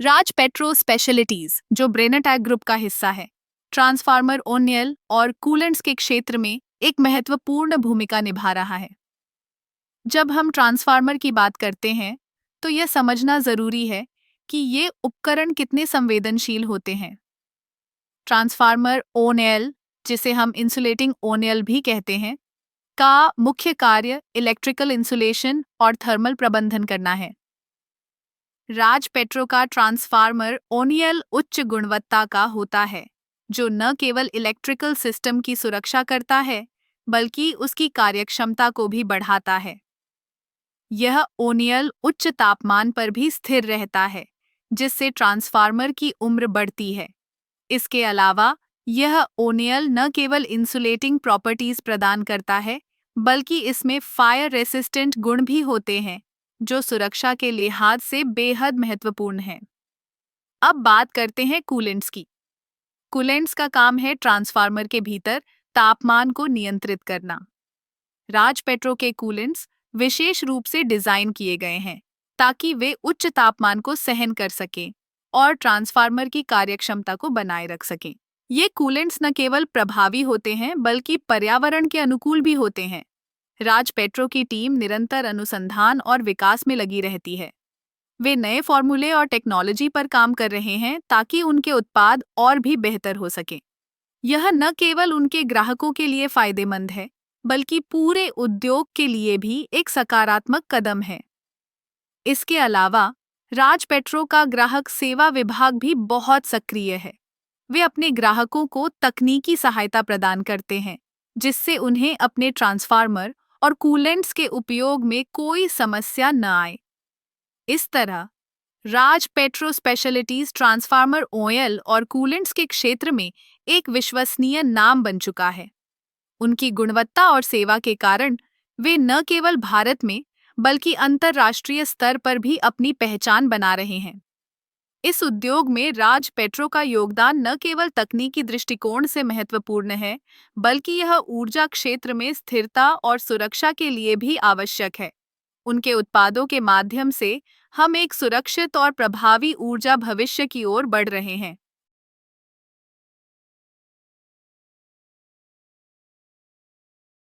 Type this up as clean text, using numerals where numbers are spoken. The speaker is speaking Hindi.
राज पेट्रो स्पेशलिटीज, जो ब्रेनेटैग ग्रुप का हिस्सा है, ट्रांसफार्मर ओनियल और कूलेंट्स के क्षेत्र में एक महत्वपूर्ण भूमिका निभा रहा है। जब हम ट्रांसफार्मर की बात करते हैं, तो यह समझना जरूरी है कि ये उपकरण कितने संवेदनशील होते हैं। ट्रांसफार्मर ओनियल, जिसे हम इंसुलेटिंग ओनियल भी कहते हैं, का मुख्य कार्य इलेक्ट्रिकल इंसुलेशन और थर्मल प्रबंधन करना है। राज पेट्रो का ट्रांसफार्मर ओनियल उच्च गुणवत्ता का होता है, जो न केवल इलेक्ट्रिकल सिस्टम की सुरक्षा करता है, बल्कि उसकी कार्यक्षमता को भी बढ़ाता है। यह ओनियल उच्च तापमान पर भी स्थिर रहता है, जिससे ट्रांसफार्मर की उम्र बढ़ती है। इसके अलावा यह ओनियल न केवल इंसुलेटिंग प्रॉपर्टीज प्रदान करता है, बल्कि इसमें फायर रेसिस्टेंट गुण भी होते हैं, जो सुरक्षा के लिहाज से बेहद महत्वपूर्ण है। अब बात करते हैं कूलेंट्स की। कूलेंट्स का काम है ट्रांसफार्मर के भीतर तापमान को नियंत्रित करना। राज पेट्रो के कूलेंट्स विशेष रूप से डिजाइन किए गए हैं ताकि वे उच्च तापमान को सहन कर सकें और ट्रांसफार्मर की कार्यक्षमता को बनाए रख सकें। ये कूलेंट्स न केवल प्रभावी होते हैं, बल्कि पर्यावरण के अनुकूल भी होते हैं। राज पेट्रो की टीम निरंतर अनुसंधान और विकास में लगी रहती है। वे नए फॉर्मूले और टेक्नोलॉजी पर काम कर रहे हैं ताकि उनके उत्पाद और भी बेहतर हो सकें। यह न केवल उनके ग्राहकों के लिए फायदेमंद है, बल्कि पूरे उद्योग के लिए भी एक सकारात्मक कदम है। इसके अलावा राज पेट्रो का ग्राहक सेवा विभाग भी बहुत सक्रिय है। वे अपने ग्राहकों को तकनीकी सहायता प्रदान करते हैं, जिससे उन्हें अपने ट्रांसफार्मर और कूलेंट्स के उपयोग में कोई समस्या न आए। इस तरह राज पेट्रो स्पेशलिटीज ट्रांसफार्मर ऑयल और कूलेंट्स के क्षेत्र में एक विश्वसनीय नाम बन चुका है। उनकी गुणवत्ता और सेवा के कारण वे न केवल भारत में, बल्कि अंतर्राष्ट्रीय स्तर पर भी अपनी पहचान बना रहे हैं। इस उद्योग में राज पेट्रो का योगदान न केवल तकनीकी दृष्टिकोण से महत्वपूर्ण है, बल्कि यह ऊर्जा क्षेत्र में स्थिरता और सुरक्षा के लिए भी आवश्यक है। उनके उत्पादों के माध्यम से हम एक सुरक्षित और प्रभावी ऊर्जा भविष्य की ओर बढ़ रहे हैं।